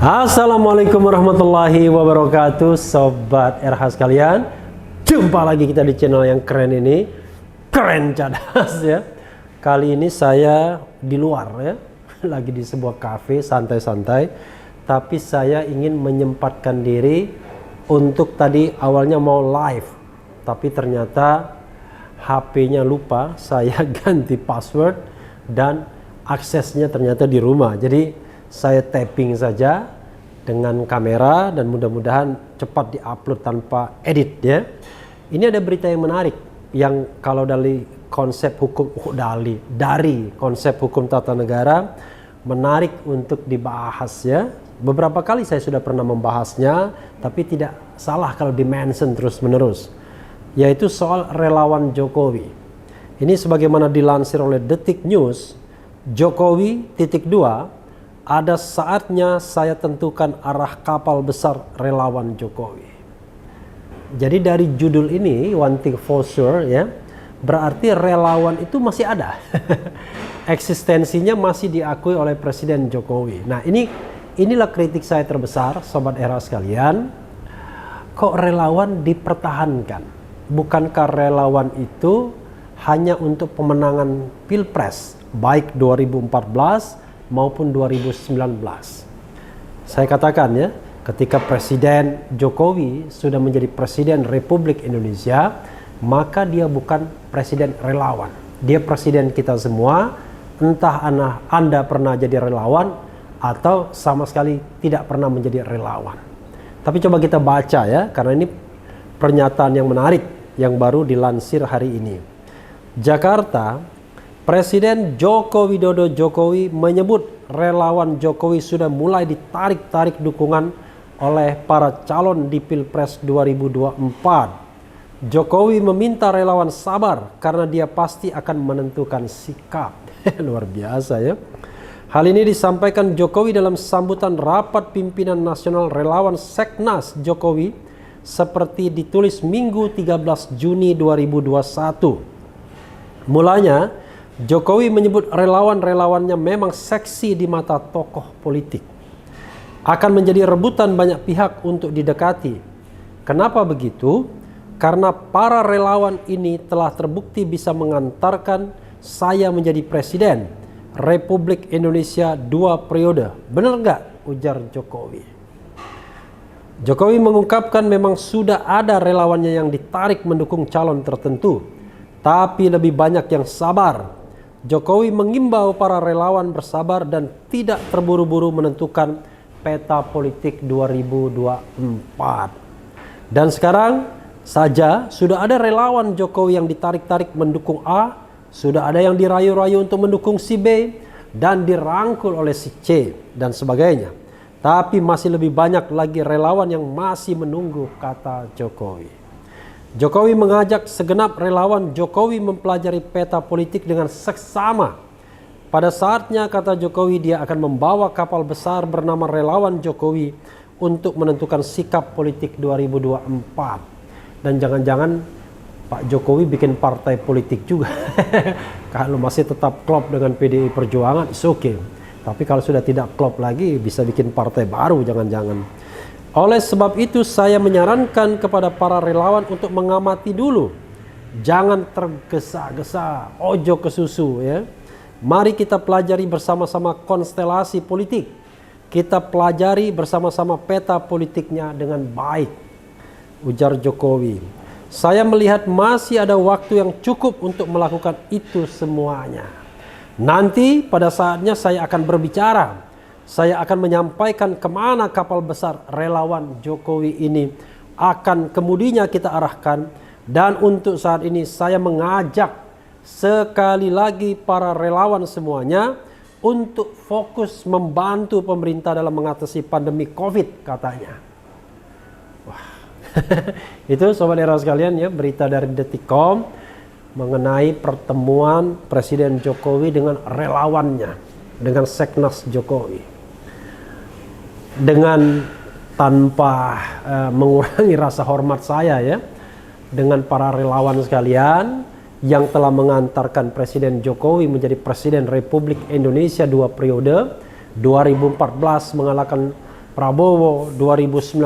Assalamualaikum warahmatullahi wabarakatuh, Sobat RH sekalian. Jumpa lagi kita di channel yang keren ini, Keren Cadas ya. Kali ini saya di luar ya, lagi di sebuah cafe santai-santai. Tapi saya ingin menyempatkan diri untuk tadi awalnya mau live, tapi ternyata HP-nya lupa, saya ganti password dan aksesnya ternyata di rumah. Jadi saya tapping saja dengan kamera dan mudah-mudahan cepat diupload tanpa edit ya. Ini ada berita yang menarik yang kalau dari konsep hukum dari konsep hukum tata negara menarik untuk dibahas ya. Beberapa kali saya sudah pernah membahasnya, tapi tidak salah kalau di-mention terus-menerus, yaitu soal relawan Jokowi. Ini sebagaimana dilansir oleh Detik News, Jokowi _2, ada saatnya saya tentukan arah kapal besar relawan Jokowi. Jadi dari judul ini, one thing for sure ya, berarti relawan itu masih ada. Eksistensinya masih diakui oleh Presiden Jokowi. Nah inilah kritik saya terbesar, Sobat Era sekalian. Kok relawan dipertahankan? Bukankah relawan itu hanya untuk pemenangan Pilpres, baik 2014 maupun 2019. Saya katakan ya, ketika Presiden Jokowi sudah menjadi Presiden Republik Indonesia, maka dia bukan Presiden relawan. Dia Presiden kita semua, entah Anda pernah jadi relawan atau sama sekali tidak pernah menjadi relawan. Tapi coba kita baca ya, karena ini pernyataan yang menarik yang baru dilansir hari ini. Jakarta, Presiden Joko Widodo Jokowi menyebut relawan Jokowi sudah mulai ditarik-tarik dukungan oleh para calon di Pilpres 2024. Jokowi meminta relawan sabar karena dia pasti akan menentukan sikap. Luar biasa ya. Hal ini disampaikan Jokowi dalam sambutan rapat pimpinan nasional relawan Seknas Jokowi seperti ditulis Minggu 13 Juni 2021. Mulanya Jokowi menyebut relawan-relawannya memang seksi di mata tokoh politik. Akan menjadi rebutan banyak pihak untuk didekati. Kenapa begitu? Karena para relawan ini telah terbukti bisa mengantarkan saya menjadi Presiden Republik Indonesia 2 periode. Benar nggak? Ujar Jokowi. Jokowi mengungkapkan memang sudah ada relawannya yang ditarik mendukung calon tertentu, tapi lebih banyak yang sabar. Jokowi mengimbau para relawan bersabar dan tidak terburu-buru menentukan peta politik 2024. Dan sekarang saja sudah ada relawan Jokowi yang ditarik-tarik mendukung A, sudah ada yang dirayu-rayu untuk mendukung si B, dan dirangkul oleh si C, dan sebagainya. Tapi masih lebih banyak lagi relawan yang masih menunggu, kata Jokowi. Jokowi mengajak segenap relawan Jokowi mempelajari peta politik dengan seksama. Pada saatnya, kata Jokowi, dia akan membawa kapal besar bernama Relawan Jokowi untuk menentukan sikap politik 2024. Dan jangan-jangan Pak Jokowi bikin partai politik juga. Kalau masih tetap klop dengan PDI Perjuangan, it's okay. Tapi kalau sudah tidak klop lagi, bisa bikin partai baru jangan-jangan. Oleh sebab itu saya menyarankan kepada para relawan untuk mengamati dulu. Jangan tergesa-gesa, ojo ke susu ya. Mari kita pelajari bersama-sama konstelasi politik. Kita pelajari bersama-sama peta politiknya dengan baik, ujar Jokowi. Saya melihat masih ada waktu yang cukup untuk melakukan itu semuanya. Nanti pada saatnya saya akan berbicara. Saya akan menyampaikan kemana kapal besar relawan Jokowi ini akan kemudinya kita arahkan. Dan untuk saat ini saya mengajak sekali lagi para relawan semuanya untuk fokus membantu pemerintah dalam mengatasi pandemi COVID, katanya. Wah, itu Sobat Era sekalian ya, berita dari Detik.com mengenai pertemuan Presiden Jokowi dengan relawannya, dengan Seknas Jokowi. Dengan tanpa mengurangi rasa hormat saya ya, dengan para relawan sekalian yang telah mengantarkan Presiden Jokowi menjadi Presiden Republik Indonesia 2 periode, 2014 mengalahkan Prabowo 2019,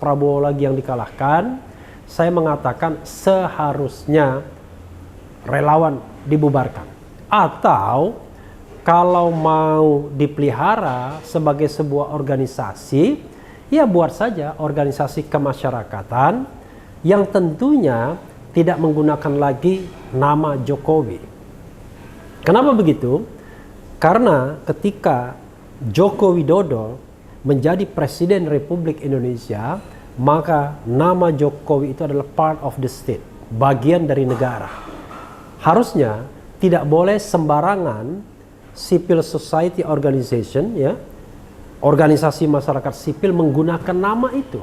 Prabowo lagi yang dikalahkan, saya mengatakan seharusnya relawan dibubarkan. Atau kalau mau dipelihara sebagai sebuah organisasi, ya buat saja organisasi kemasyarakatan yang tentunya tidak menggunakan lagi nama Jokowi. Kenapa begitu? Karena ketika Joko Widodo menjadi Presiden Republik Indonesia, maka nama Jokowi itu adalah part of the state, bagian dari negara. Harusnya tidak boleh sembarangan civil society organization, ya, organisasi masyarakat sipil menggunakan nama itu.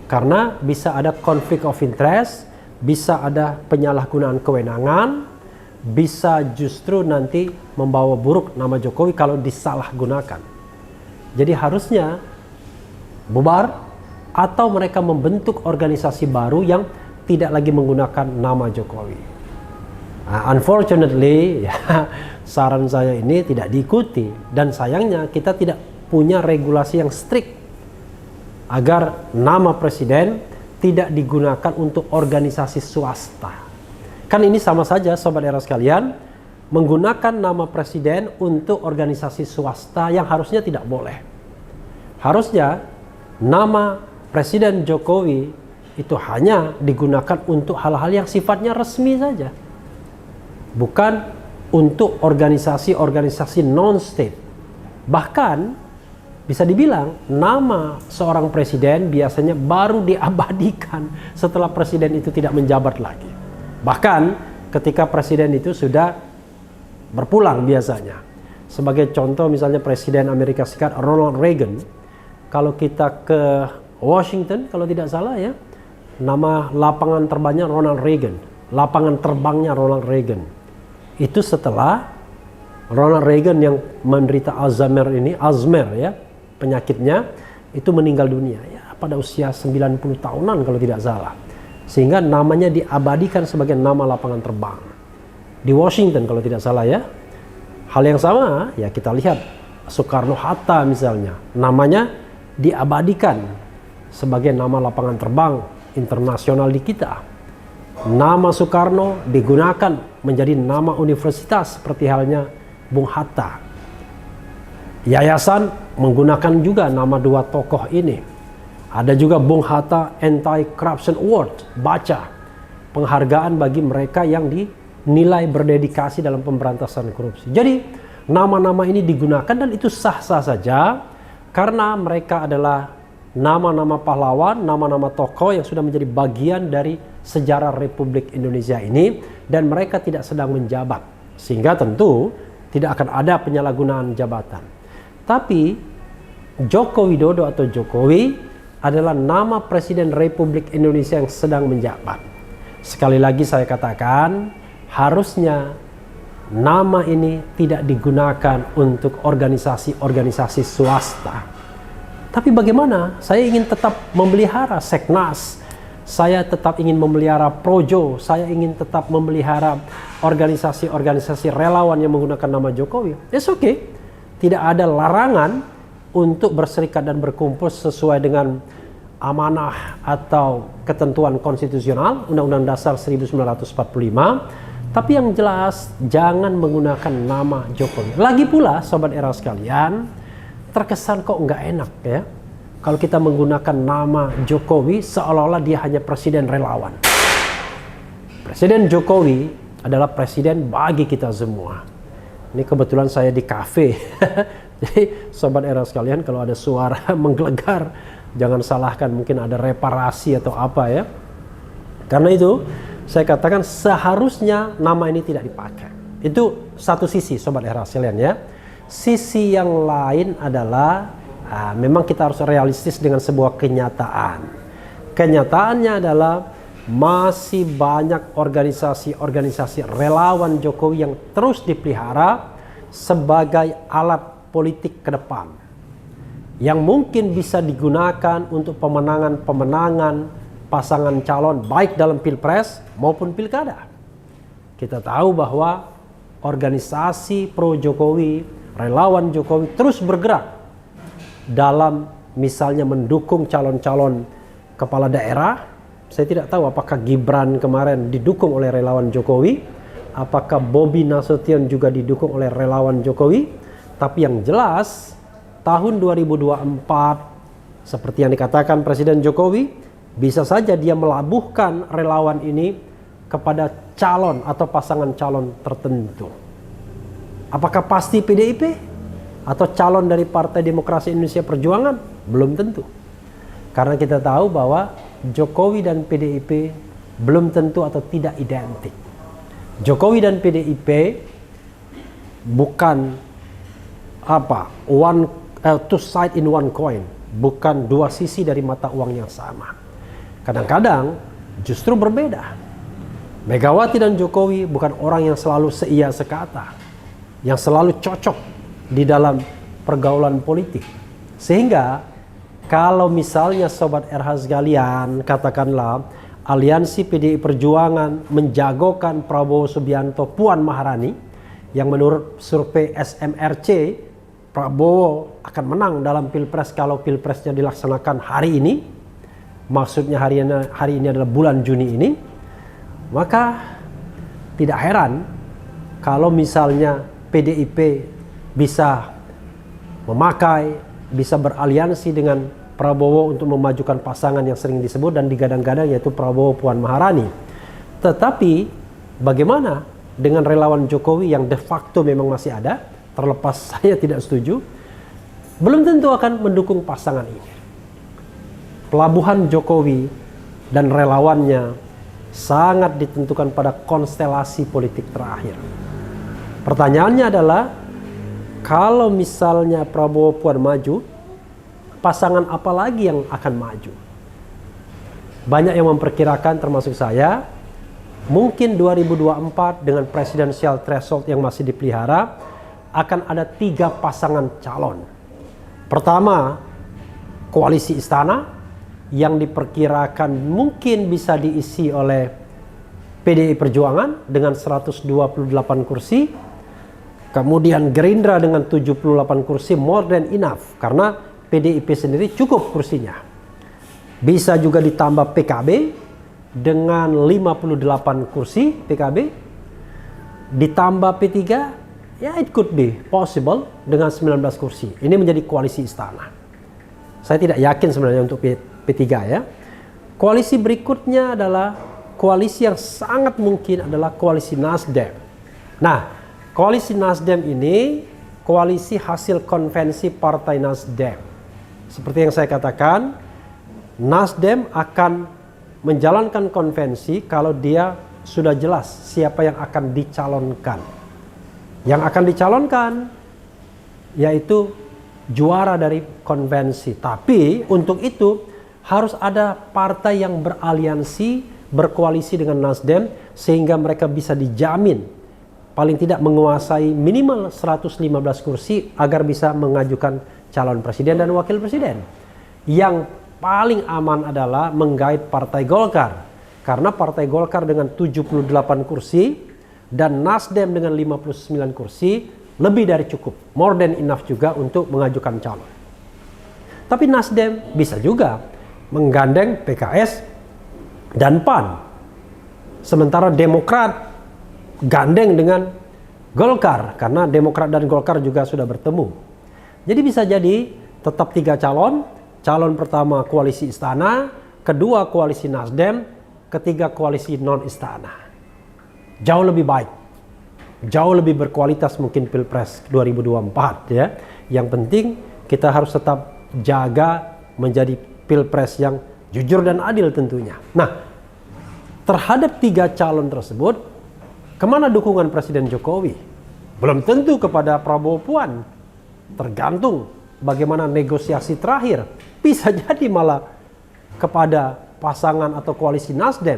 Karena bisa ada conflict of interest, bisa ada penyalahgunaan kewenangan, bisa justru nanti membawa buruk nama Jokowi kalau disalahgunakan. Jadi harusnya bubar atau mereka membentuk organisasi baru yang tidak lagi menggunakan nama Jokowi. Unfortunately, ya, saran saya ini tidak diikuti, dan sayangnya kita tidak punya regulasi yang strict agar nama presiden tidak digunakan untuk organisasi swasta. Kan ini sama saja Sobat Era sekalian, menggunakan nama presiden untuk organisasi swasta yang harusnya tidak boleh. Harusnya nama Presiden Jokowi itu hanya digunakan untuk hal-hal yang sifatnya resmi saja, bukan untuk organisasi-organisasi non-state. Bahkan bisa dibilang nama seorang presiden biasanya baru diabadikan setelah presiden itu tidak menjabat lagi. Bahkan ketika presiden itu sudah berpulang biasanya. Sebagai contoh misalnya Presiden Amerika Serikat Ronald Reagan, kalau kita ke Washington kalau tidak salah ya, nama lapangan terbangnya Ronald Reagan, lapangan terbangnya Ronald Reagan. Itu setelah Ronald Reagan yang menderita Alzheimer ya, penyakitnya, itu meninggal dunia ya pada usia 90 tahunan kalau tidak salah. Sehingga namanya diabadikan sebagai nama lapangan terbang di Washington kalau tidak salah ya. Hal yang sama ya kita lihat Soekarno-Hatta misalnya, namanya diabadikan sebagai nama lapangan terbang internasional di kita. Nama Soekarno digunakan menjadi nama universitas seperti halnya Bung Hatta. Yayasan menggunakan juga nama dua tokoh ini. Ada juga Bung Hatta Anti-Corruption Award, BACA, penghargaan bagi mereka yang dinilai berdedikasi dalam pemberantasan korupsi. Jadi nama-nama ini digunakan dan itu sah-sah saja karena mereka adalah nama-nama pahlawan, nama-nama tokoh yang sudah menjadi bagian dari sejarah Republik Indonesia ini, dan mereka tidak sedang menjabat, sehingga tentu tidak akan ada penyalahgunaan jabatan. Tapi Joko Widodo atau Jokowi adalah nama Presiden Republik Indonesia yang sedang menjabat. Sekali lagi saya katakan, harusnya nama ini tidak digunakan untuk organisasi-organisasi swasta. Tapi bagaimana? Saya ingin tetap memelihara Seknas, saya tetap ingin memelihara Projo, saya ingin tetap memelihara organisasi-organisasi relawan yang menggunakan nama Jokowi. It's okay. Tidak ada larangan untuk berserikat dan berkumpul sesuai dengan amanah atau ketentuan konstitusional Undang-Undang Dasar 1945. Tapi yang jelas jangan menggunakan nama Jokowi. Lagi pula Sobat Era sekalian, terkesan kok nggak enak ya kalau kita menggunakan nama Jokowi seolah-olah dia hanya presiden relawan. Presiden Jokowi adalah presiden bagi kita semua. Ini kebetulan saya di kafe. Jadi Sobat Era sekalian, kalau ada suara menggelegar, jangan salahkan, mungkin ada reparasi atau apa ya. Karena itu saya katakan seharusnya nama ini tidak dipakai. Itu satu sisi Sobat Era sekalian ya. Sisi yang lain adalah memang kita harus realistis dengan sebuah kenyataan. Kenyataannya adalah masih banyak organisasi-organisasi relawan Jokowi yang terus dipelihara sebagai alat politik ke depan, yang mungkin bisa digunakan untuk pemenangan pasangan calon baik dalam pilpres maupun pilkada. Kita tahu bahwa organisasi pro Jokowi, relawan Jokowi terus bergerak dalam misalnya mendukung calon-calon kepala daerah. Saya tidak tahu apakah Gibran kemarin didukung oleh relawan Jokowi, apakah Bobi Nasution juga didukung oleh relawan Jokowi. Tapi yang jelas tahun 2024 seperti yang dikatakan Presiden Jokowi, bisa saja dia melabuhkan relawan ini kepada calon atau pasangan calon tertentu. Apakah pasti PDIP atau calon dari Partai Demokrasi Indonesia Perjuangan? Belum tentu. Karena kita tahu bahwa Jokowi dan PDIP belum tentu atau tidak identik. Jokowi dan PDIP bukan two side in one coin, bukan dua sisi dari mata uang yang sama. Kadang-kadang justru berbeda. Megawati dan Jokowi bukan orang yang selalu seia sekata, yang selalu cocok di dalam pergaulan politik. Sehingga kalau misalnya Sobat RH sekalian, katakanlah aliansi PDI Perjuangan menjagokan Prabowo Subianto Puan Maharani, yang menurut survei SMRC Prabowo akan menang dalam Pilpres kalau Pilpresnya dilaksanakan hari ini, maksudnya hari ini adalah bulan Juni ini, maka tidak heran kalau misalnya PDIP bisa memakai, bisa beraliansi dengan Prabowo untuk memajukan pasangan yang sering disebut dan digadang-gadang, yaitu Prabowo Puan Maharani. Tetapi bagaimana dengan relawan Jokowi yang de facto memang masih ada, terlepas saya tidak setuju, belum tentu akan mendukung pasangan ini. Pelabuhan Jokowi dan relawannya sangat ditentukan pada konstelasi politik terakhir. Pertanyaannya adalah, kalau misalnya Prabowo Puan maju, pasangan apa lagi yang akan maju? Banyak yang memperkirakan, termasuk saya, mungkin 2024 dengan presidensial threshold yang masih dipelihara, akan ada 3 pasangan calon. Pertama, koalisi istana yang diperkirakan mungkin bisa diisi oleh PDI Perjuangan dengan 128 kursi. Kemudian Gerindra dengan 78 kursi, more than enough, karena PDIP sendiri cukup kursinya. Bisa juga ditambah PKB dengan 58 kursi PKB, ditambah P3, ya it could be possible dengan 19 kursi. Ini menjadi koalisi istana. Saya tidak yakin sebenarnya untuk P3 ya. Koalisi berikutnya adalah koalisi yang sangat mungkin adalah koalisi Nasdem. Nah, koalisi Nasdem ini koalisi hasil konvensi Partai Nasdem. Seperti yang saya katakan, Nasdem akan menjalankan konvensi kalau dia sudah jelas siapa yang akan dicalonkan. Yang akan dicalonkan yaitu juara dari konvensi. Tapi untuk itu harus ada partai yang beraliansi, berkoalisi dengan Nasdem, sehingga mereka bisa dijamin paling tidak menguasai minimal 115 kursi agar bisa mengajukan calon presiden dan wakil presiden. Yang paling aman adalah menggait Partai Golkar, karena Partai Golkar dengan 78 kursi dan Nasdem dengan 59 kursi lebih dari cukup, more than enough juga untuk mengajukan calon. Tapi Nasdem bisa juga menggandeng PKS dan PAN, sementara Demokrat gandeng dengan Golkar, karena Demokrat dan Golkar juga sudah bertemu. Jadi bisa jadi tetap 3 calon. Calon pertama koalisi istana, kedua koalisi Nasdem, ketiga koalisi non-istana. Jauh lebih baik, jauh lebih berkualitas mungkin Pilpres 2024 ya. Yang penting kita harus tetap jaga menjadi Pilpres yang jujur dan adil tentunya. Nah, terhadap 3 calon tersebut, kemana dukungan Presiden Jokowi? Belum tentu kepada Prabowo Puan. Tergantung bagaimana negosiasi terakhir. Bisa jadi malah kepada pasangan atau koalisi Nasdem.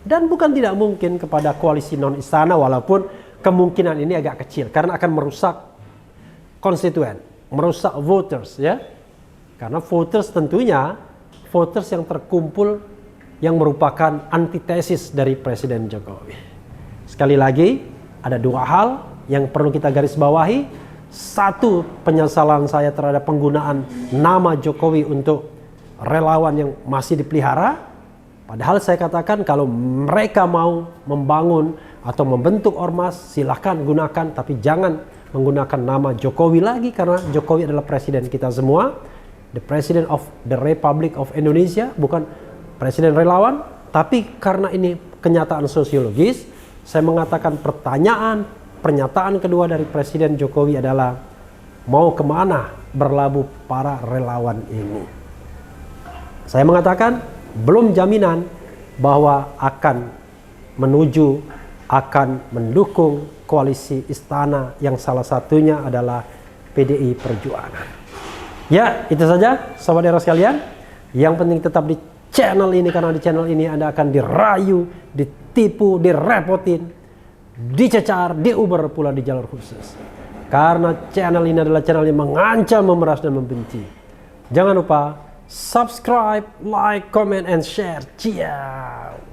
Dan bukan tidak mungkin kepada koalisi non-istana, walaupun kemungkinan ini agak kecil. Karena akan merusak konstituen, merusak voters ya. Karena voters tentunya, voters yang terkumpul yang merupakan antitesis dari Presiden Jokowi. Sekali lagi, ada 2 hal yang perlu kita garis bawahi. satu penyesalan saya terhadap penggunaan nama Jokowi untuk relawan yang masih dipelihara. Padahal saya katakan kalau mereka mau membangun atau membentuk ormas, silahkan gunakan, tapi jangan menggunakan nama Jokowi lagi, karena Jokowi adalah presiden kita semua, the president of the Republic of Indonesia, bukan presiden relawan. Tapi karena ini kenyataan sosiologis, saya mengatakan pernyataan kedua dari Presiden Jokowi adalah mau kemana berlabuh para relawan ini. Saya mengatakan belum jaminan bahwa akan mendukung koalisi istana yang salah satunya adalah PDI Perjuangan. Ya, itu saja sobat era sekalian. Yang penting tetap di channel ini, karena di channel ini Anda akan dirayu, ditipu, direpotin, dicecar, diuber pula di jalur khusus. Karena channel ini adalah channel yang mengancam, memeras, dan membenci. Jangan lupa subscribe, like, comment, and share. Ciao.